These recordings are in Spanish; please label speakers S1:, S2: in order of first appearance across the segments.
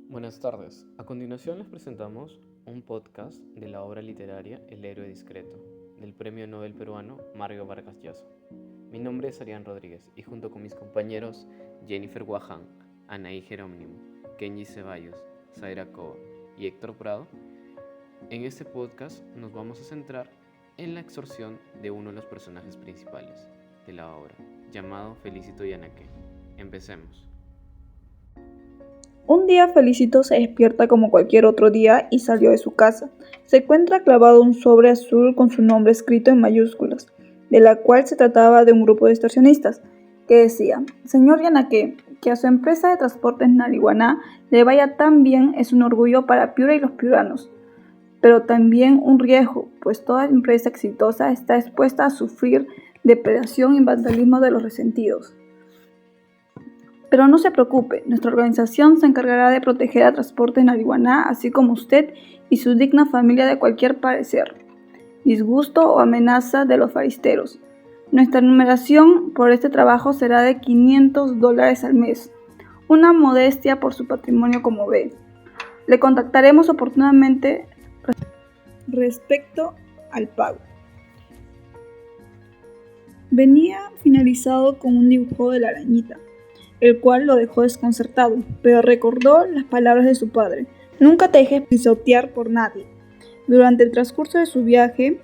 S1: Buenas tardes. A continuación les presentamos un podcast de la obra literaria El héroe discreto, del premio Nobel peruano Mario Vargas Llosa. Mi nombre es Arián Rodríguez y junto con mis compañeros Jennifer Guaján, Anaí Jerónimo, Kenji Ceballos, Zaira Coa y Héctor Prado, en este podcast nos vamos a centrar en la extorsión de uno de los personajes principales de la obra, llamado Felicito Yanaque. Empecemos.
S2: Un día Felicito se despierta como cualquier otro día y salió de su casa. Se encuentra clavado un sobre azul con su nombre escrito en mayúsculas, de la cual se trataba de un grupo de extorsionistas, que decía: Señor Yanaque, que a su empresa de transportes Nariguaná le vaya tan bien es un orgullo para Piura y los piuranos, pero también un riesgo, pues toda empresa exitosa está expuesta a sufrir depredación y vandalismo de los resentidos. Pero no se preocupe, nuestra organización se encargará de proteger a Transportes Nariguaná, así como usted y su digna familia de cualquier parecer, disgusto o amenaza de los faristeros. Nuestra numeración por este trabajo será de $500 al mes, una modestia por su patrimonio como ve. Le contactaremos oportunamente respecto al pago. Venía finalizado con un dibujo de la arañita, el cual lo dejó desconcertado, pero recordó las palabras de su padre: nunca te dejes pisotear por nadie. Durante el transcurso de su viaje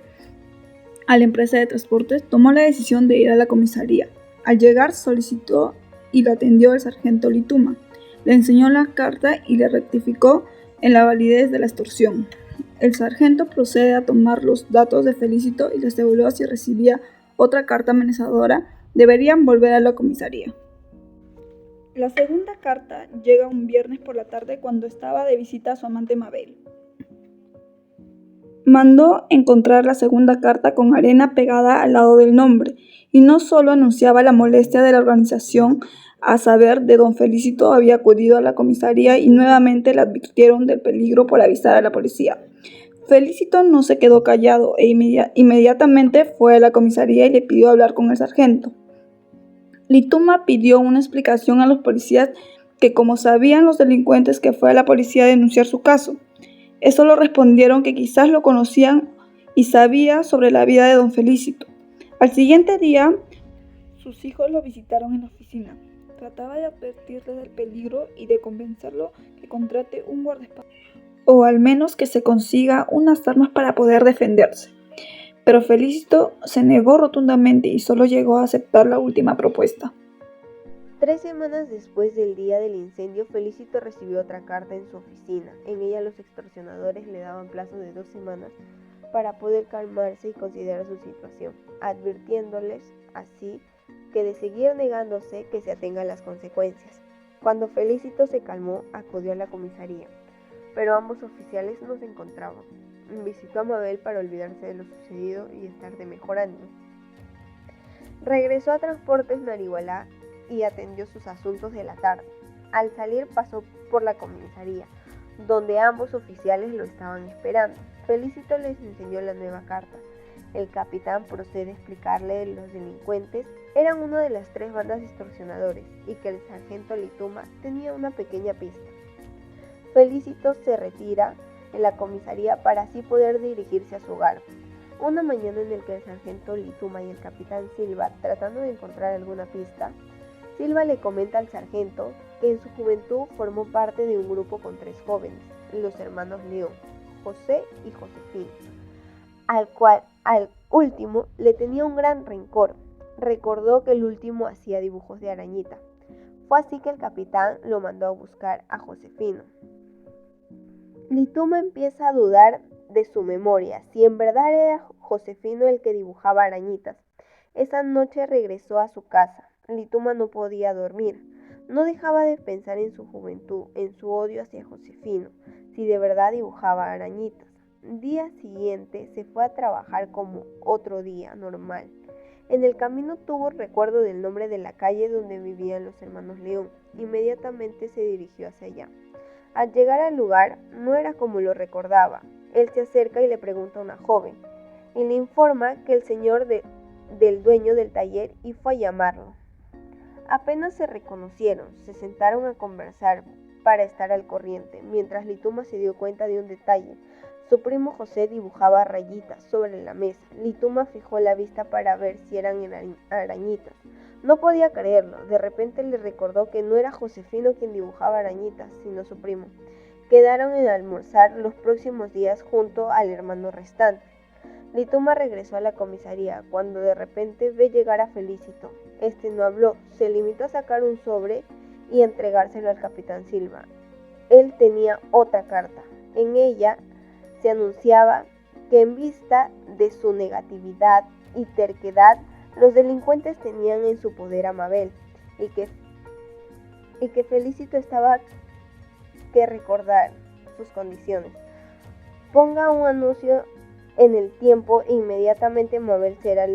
S2: a la empresa de transportes, tomó la decisión de ir a la comisaría. Al llegar, solicitó y lo atendió el sargento Lituma. Le enseñó la carta y le rectificó en la validez de la extorsión. El sargento procede a tomar los datos de Felicito y le aseguró si recibía otra carta amenazadora, deberían volver a la comisaría. La segunda carta llega un viernes por la tarde cuando estaba de visita a su amante Mabel. Mandó encontrar la segunda carta con arena pegada al lado del nombre, y no solo anunciaba la molestia de la organización a saber de don Felicito había acudido a la comisaría y nuevamente le advirtieron del peligro por avisar a la policía. Felicito no se quedó callado e inmediatamente fue a la comisaría y le pidió hablar con el sargento. Lituma pidió una explicación a los policías que como sabían los delincuentes que fue a la policía a denunciar su caso. Eso lo respondieron que quizás lo conocían y sabía sobre la vida de don Felicito. Al siguiente día, sus hijos lo visitaron en la oficina. Trataba de advertirle del peligro y de convencerlo que contrate un guardaespaldas, o al menos que se consiga unas armas para poder defenderse. Pero Felicito se negó rotundamente y solo llegó a aceptar la última propuesta.
S3: 3 semanas después del día del incendio, Felicito recibió otra carta en su oficina. En ella los extorsionadores le daban plazo de 2 semanas para poder calmarse y considerar su situación, advirtiéndoles así que de seguir negándose que se atenga a las consecuencias. Cuando Felicito se calmó, acudió a la comisaría, pero ambos oficiales no se encontraban. Visitó a Mabel para olvidarse de lo sucedido y estar de mejor ánimo. Regresó a Transportes Nariguaná y atendió sus asuntos de la tarde. Al salir pasó por la comisaría, donde ambos oficiales lo estaban esperando. Felicito les enseñó la nueva carta. El capitán procede a explicarle que los delincuentes eran una de las 3 bandas de extorsionadores y que el sargento Lituma tenía una pequeña pista. Felicito se retira en la comisaría para así poder dirigirse a su hogar. Una mañana en la que el sargento Lituma y el capitán Silva tratando de encontrar alguna pista, Silva le comenta al sargento que en su juventud formó parte de un grupo con 3 jóvenes, los hermanos León, José y Josefina, al último le tenía un gran rencor. Recordó que el último hacía dibujos de arañita. Fue así que el capitán lo mandó a buscar a Josefino. Lituma empieza a dudar de su memoria, si en verdad era Josefino el que dibujaba arañitas. Esa noche regresó a su casa. Lituma no podía dormir. No dejaba de pensar en su juventud, en su odio hacia Josefino, si de verdad dibujaba arañitas. Día siguiente se fue a trabajar como otro día normal. En el camino tuvo recuerdo del nombre de la calle donde vivían los hermanos León. Inmediatamente se dirigió hacia allá. Al llegar al lugar, no era como lo recordaba. Él se acerca y le pregunta a una joven, y le informa que el señor del dueño del taller y fue a llamarlo. Apenas se reconocieron, se sentaron a conversar, para estar al corriente, mientras Lituma se dio cuenta de un detalle. Su primo José dibujaba rayitas sobre la mesa. Lituma fijó la vista para ver si eran arañitas. No podía creerlo. De repente le recordó que no era Josefino quien dibujaba arañitas, sino su primo. Quedaron en almorzar los próximos días junto al hermano restante. Lituma regresó a la comisaría, cuando de repente ve llegar a Felicito. Este no habló, se limitó a sacar un sobre y entregárselo al capitán Silva. Él tenía otra carta. En ella se anunciaba que en vista de su negatividad y terquedad, los delincuentes tenían en su poder a Mabel y que Felicito estaba que recordar sus condiciones. Ponga un anuncio en el tiempo e inmediatamente Mabel será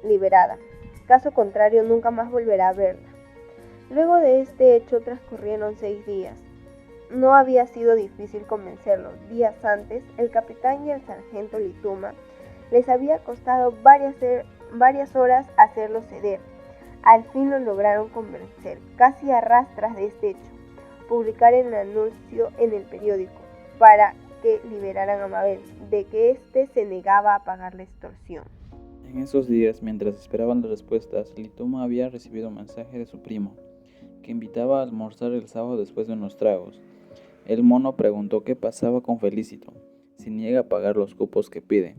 S3: liberada. Caso contrario, nunca más volverá a verla. Luego de este hecho transcurrieron 6 días. No había sido difícil convencerlos. Días antes, el capitán y el sargento Lituma les había costado varias horas hacerlo ceder. Al fin lo lograron convencer, casi a rastras de este hecho, publicar el anuncio en el periódico para que liberaran a Mabel, de que éste se negaba a pagar la extorsión.
S4: En esos días, mientras esperaban las respuestas, Lituma había recibido un mensaje de su primo, que invitaba a almorzar el sábado después de unos tragos. El mono preguntó qué pasaba con Felicito, si niega a pagar los cupos que pide.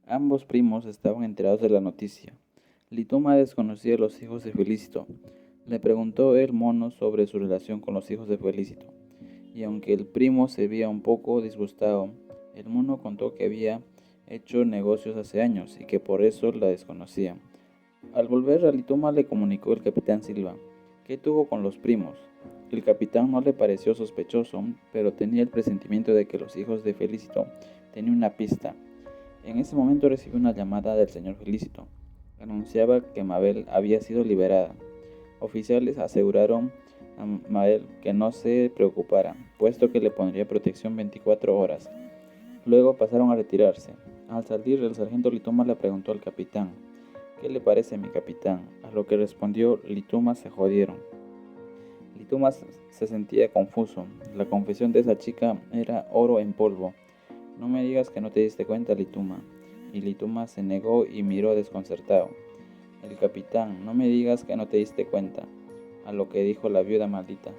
S4: Ambos primos estaban enterados de la noticia. Lituma desconocía a los hijos de Felicito. Le preguntó el mono sobre su relación con los hijos de Felicito, y aunque el primo se veía un poco disgustado, el mono contó que había hecho negocios hace años y que por eso la desconocía. Al volver a Lituma le comunicó el capitán Silva qué tuvo con los primos. El capitán no le pareció sospechoso, pero tenía el presentimiento de que los hijos de Felicito tenían una pista. En ese momento recibió una llamada del señor Felicito. Anunciaba que Mabel había sido liberada. Oficiales aseguraron a Mabel que no se preocupara, puesto que le pondría protección 24 horas. Luego pasaron a retirarse. Al salir, el sargento Lituma le preguntó al capitán: ¿qué le parece, mi capitán? A lo que respondió Lituma: se jodieron. Lituma se sentía confuso. La confesión de esa chica era oro en polvo. No me digas que no te diste cuenta, Lituma. Y Lituma se negó y miró desconcertado. El capitán: no me digas que no te diste cuenta. A lo que dijo la viuda maldita: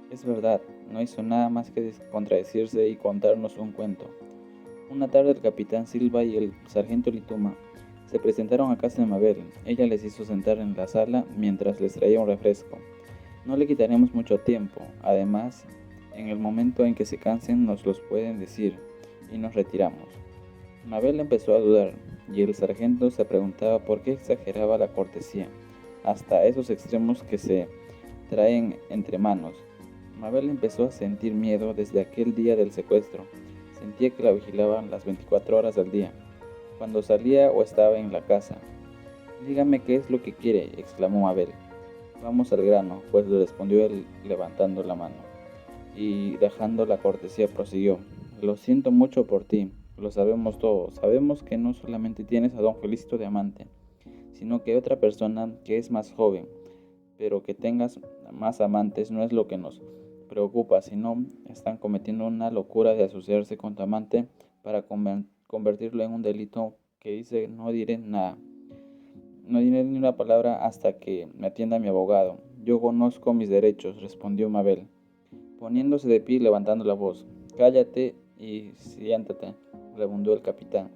S4: es verdad, no hizo nada más que contradecirse y contarnos un cuento. Una tarde el capitán Silva y el sargento Lituma se presentaron a casa de Mabel. Ella les hizo sentar en la sala mientras les traía un refresco. No le quitaremos mucho tiempo. Además, en el momento en que se cansen nos los pueden decir, y nos retiramos. Mabel empezó a dudar, y el sargento se preguntaba por qué exageraba la cortesía, hasta esos extremos que se traen entre manos. Mabel empezó a sentir miedo desde aquel día del secuestro. Sentía que la vigilaban las 24 horas del día, cuando salía o estaba en la casa. Dígame qué es lo que quiere, exclamó Mabel. Vamos al grano, pues, le respondió él levantando la mano. Y dejando la cortesía prosiguió: lo siento mucho por ti, lo sabemos todos. Sabemos que no solamente tienes a don Felicito de amante, sino que otra persona que es más joven. Pero que tengas más amantes no es lo que nos preocupa, sino están cometiendo una locura de asociarse con tu amante para convertirlo en un delito que dice: no diré nada. No diré ni una palabra hasta que me atienda mi abogado. Yo conozco mis derechos, respondió Mabel, poniéndose de pie y levantando la voz. Cállate y siéntate, rebundó el capitán.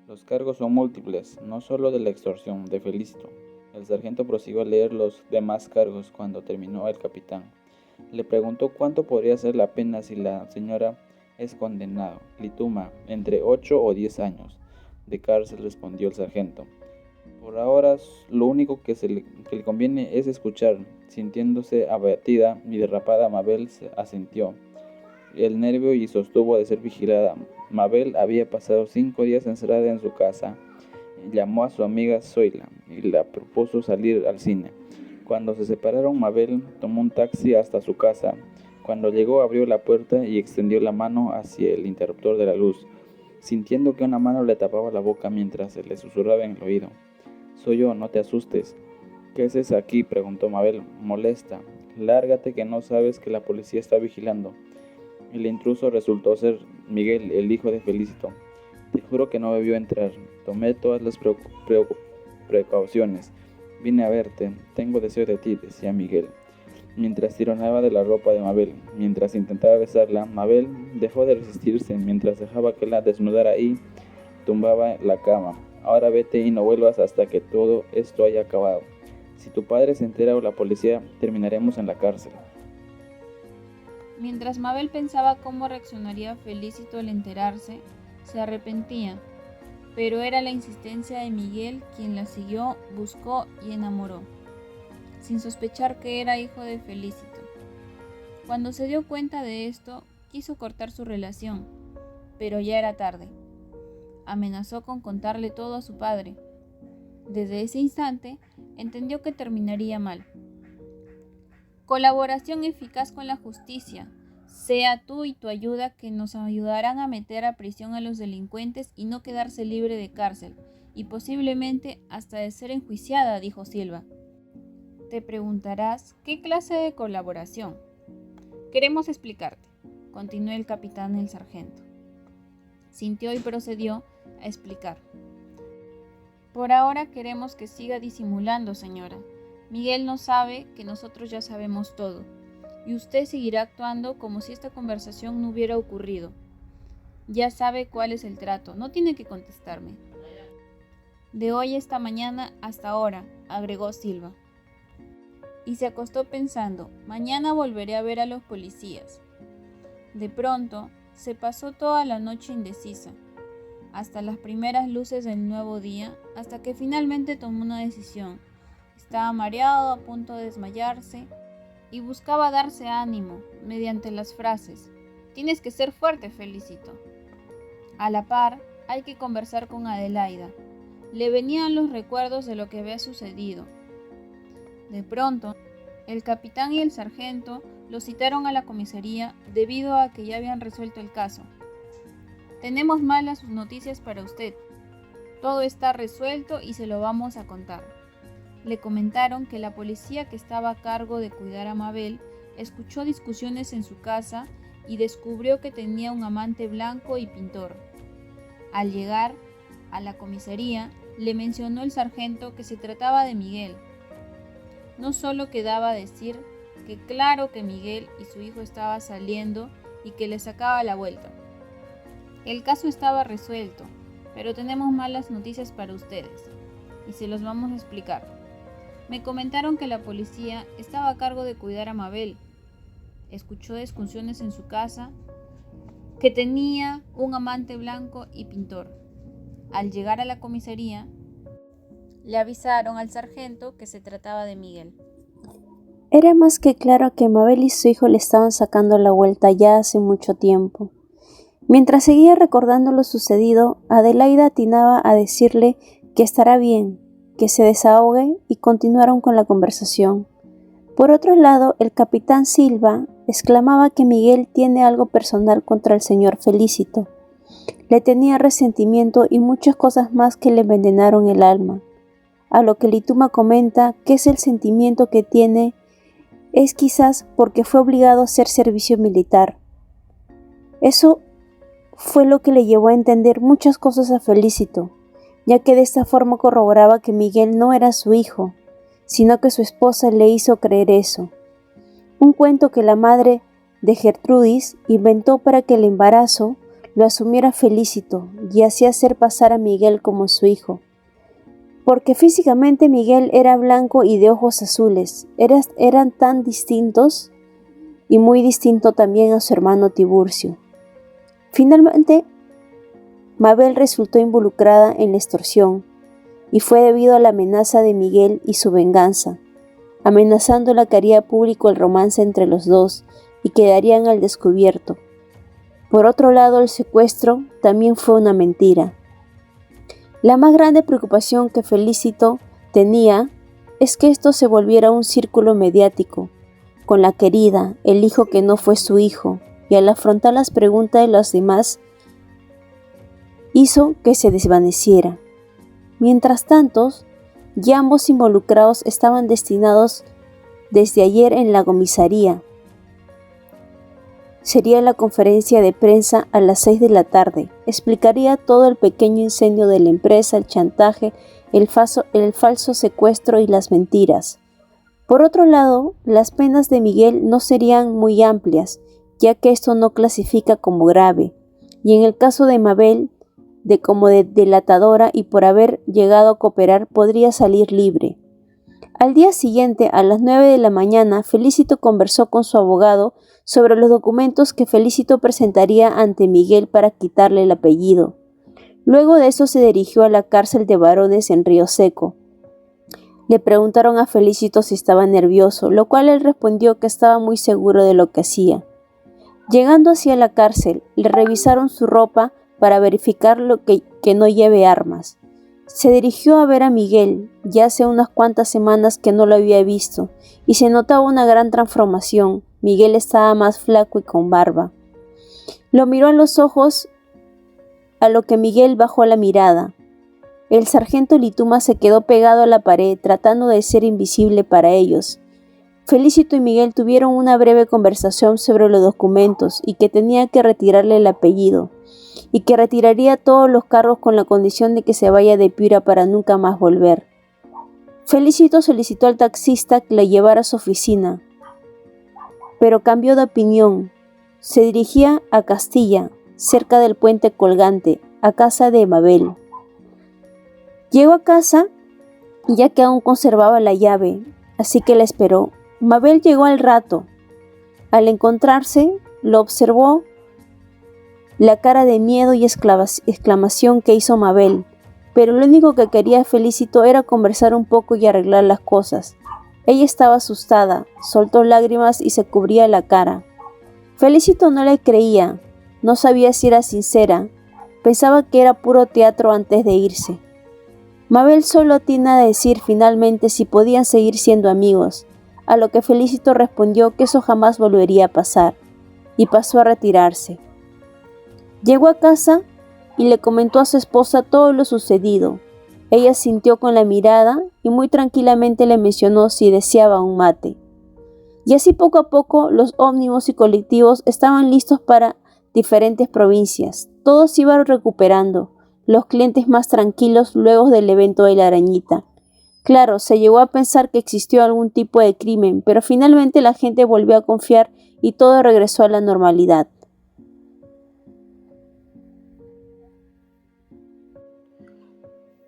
S4: Los cargos son múltiples, no solo de la extorsión de Felicito. El sargento prosiguió a leer los demás cargos. Cuando terminó, el capitán le preguntó cuánto podría ser la pena si la señora es condenada. Lituma: entre 8 o 10 años de cárcel, respondió el sargento. Por ahora lo único que le conviene es escuchar. Sintiéndose abatida y derrapada, Mabel se asintió el nervio y sostuvo de ser vigilada. Mabel había pasado 5 días encerrada en su casa. Llamó a su amiga Zoila y le propuso salir al cine. Cuando se separaron, Mabel tomó un taxi hasta su casa. Cuando llegó, abrió la puerta y extendió la mano hacia el interruptor de la luz, sintiendo que una mano le tapaba la boca mientras se le susurraba en el oído: soy yo, no te asustes. ¿Qué haces aquí?, preguntó Mabel, molesta. lárgate que no sabes que la policía está vigilando. El intruso resultó ser Miguel, el hijo de Felicito. Te juro que no debió entrar. Tomé todas las precauciones. Vine a verte. Tengo deseo de ti, decía Miguel, mientras tironeaba de la ropa de Mabel. Mientras intentaba besarla, Mabel dejó de resistirse, mientras dejaba que la desnudara y tumbaba la cama. Ahora vete y no vuelvas hasta que todo esto haya acabado. Si tu padre se entera o la policía, terminaremos en la cárcel.
S5: Mientras Mabel pensaba cómo reaccionaría Felicito al enterarse, se arrepentía, pero era la insistencia de Miguel quien la siguió, buscó y enamoró, sin sospechar que era hijo de Felicito. Cuando se dio cuenta de esto, quiso cortar su relación, pero ya era tarde. Amenazó con contarle todo a su padre. Desde ese instante, entendió que terminaría mal. Colaboración eficaz con la justicia. Sea tú y tu ayuda que nos ayudarán a meter a prisión a los delincuentes y no quedarse libre de cárcel, y posiblemente hasta de ser enjuiciada, dijo Silva. Te preguntarás, ¿qué clase de colaboración? Queremos explicarte, continuó el capitán el sargento. Sintió y procedió a explicar. Por ahora queremos que siga disimulando, señora. Miguel no sabe que nosotros ya sabemos todo, y usted seguirá actuando como si esta conversación no hubiera ocurrido. Ya sabe cuál es el trato, no tiene que contestarme. De hoy esta mañana hasta ahora, agregó Silva. Y se acostó pensando, mañana volveré a ver a los policías. De pronto, se pasó toda la noche indecisa, hasta las primeras luces del nuevo día, hasta que finalmente tomó una decisión. Estaba mareado, a punto de desmayarse, y buscaba darse ánimo mediante las frases: tienes que ser fuerte, Felicito. A la par, hay que conversar con Adelaida. Le venían los recuerdos de lo que había sucedido. De pronto, el capitán y el sargento lo citaron a la comisaría debido a que ya habían resuelto el caso. Tenemos malas noticias para usted. Todo está resuelto y se lo vamos a contar. Le comentaron que la policía que estaba a cargo de cuidar a Mabel escuchó discusiones en su casa y descubrió que tenía un amante blanco y pintor. Al llegar a la comisaría, le mencionó el sargento que se trataba de Miguel. No solo quedaba decir que claro que Miguel y su hijo estaban saliendo y que le sacaba la vuelta. El caso estaba resuelto, pero tenemos malas noticias para ustedes, y se los vamos a explicar. Me comentaron que la policía estaba a cargo de cuidar a Mabel. Escuchó discusiones en su casa, que tenía un amante blanco y pintor. Al llegar a la comisaría, le avisaron al sargento que se trataba de Miguel.
S6: Era más que claro que Mabel y su hijo le estaban sacando la vuelta ya hace mucho tiempo. Mientras seguía recordando lo sucedido, Adelaida atinaba a decirle que estará bien, que se desahogue, y continuaron con la conversación. Por otro lado, el capitán Silva exclamaba que Miguel tiene algo personal contra el señor Felicito. Le tenía resentimiento y muchas cosas más que le envenenaron el alma. A lo que Lituma comenta que es el sentimiento que tiene es quizás porque fue obligado a hacer servicio militar. Eso fue lo que le llevó a entender muchas cosas a Felicito, ya que de esta forma corroboraba que Miguel no era su hijo, sino que su esposa le hizo creer eso. Un cuento que la madre de Gertrudis inventó para que el embarazo lo asumiera Felicito y así hacer pasar a Miguel como su hijo. Porque físicamente Miguel era blanco y de ojos azules, eran tan distintos y muy distinto también a su hermano Tiburcio. Finalmente, Mabel resultó involucrada en la extorsión y fue debido a la amenaza de Miguel y su venganza, amenazándola que haría público el romance entre los dos y quedarían al descubierto. Por otro lado, el secuestro también fue una mentira. La más grande preocupación que Felicito tenía es que esto se volviera un círculo mediático, con la querida, el hijo que no fue su hijo, y al afrontar las preguntas de los demás, hizo que se desvaneciera. Mientras tanto, ya ambos involucrados estaban destinados desde ayer en la comisaría. Sería la conferencia de prensa a las 6 de la tarde. Explicaría todo el pequeño incendio de la empresa, el chantaje, el falso secuestro y las mentiras. Por otro lado, las penas de Miguel no serían muy amplias, ya que esto no clasifica como grave, y en el caso de Mabel, como delatadora y por haber llegado a cooperar, podría salir libre. Al día siguiente, a las 9 de la mañana, Felicito conversó con su abogado sobre los documentos que Felicito presentaría ante Miguel para quitarle el apellido. Luego de eso se dirigió a la cárcel de varones en Río Seco. Le preguntaron a Felicito si estaba nervioso, lo cual él respondió que estaba muy seguro de lo que hacía. Llegando hacia la cárcel, le revisaron su ropa para verificar que no lleve armas. Se dirigió a ver a Miguel, ya hace unas cuantas semanas que no lo había visto, y se notaba una gran transformación. Miguel estaba más flaco y con barba. Lo miró a los ojos, a lo que Miguel bajó la mirada. El sargento Lituma se quedó pegado a la pared, tratando de ser invisible para ellos. Felicito y Miguel tuvieron una breve conversación sobre los documentos y que tenía que retirarle el apellido, y que retiraría todos los cargos con la condición de que se vaya de Piura para nunca más volver. Felicito solicitó al taxista que la llevara a su oficina, pero cambió de opinión. Se dirigía a Castilla, cerca del puente colgante, a casa de Mabel. Llegó a casa, ya que aún conservaba la llave, así que la esperó. Mabel llegó al rato. Al encontrarse, lo observó. La cara de miedo y exclamación que hizo Mabel, pero lo único que quería Felicito era conversar un poco y arreglar las cosas. Ella estaba asustada, soltó lágrimas y se cubría la cara. Felicito no le creía, no sabía si era sincera, pensaba que era puro teatro antes de irse. Mabel solo atina a decir finalmente si podían seguir siendo amigos, a lo que Felicito respondió que eso jamás volvería a pasar, y pasó a retirarse. Llegó a casa y le comentó a su esposa todo lo sucedido. Ella sintió con la mirada y muy tranquilamente le mencionó si deseaba un mate. Y así poco a poco los ómnibus y colectivos estaban listos para diferentes provincias. Todos se iban recuperando, los clientes más tranquilos luego del evento de la arañita. Claro, se llegó a pensar que existió algún tipo de crimen, pero finalmente la gente volvió a confiar y todo regresó a la normalidad.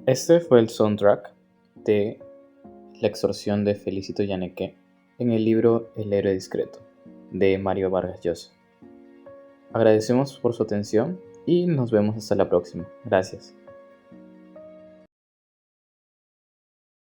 S1: Este fue el soundtrack de La extorsión de Felicito Yaneque en el libro El héroe discreto de Mario Vargas Llosa. Agradecemos por su atención y nos vemos hasta la próxima. Gracias.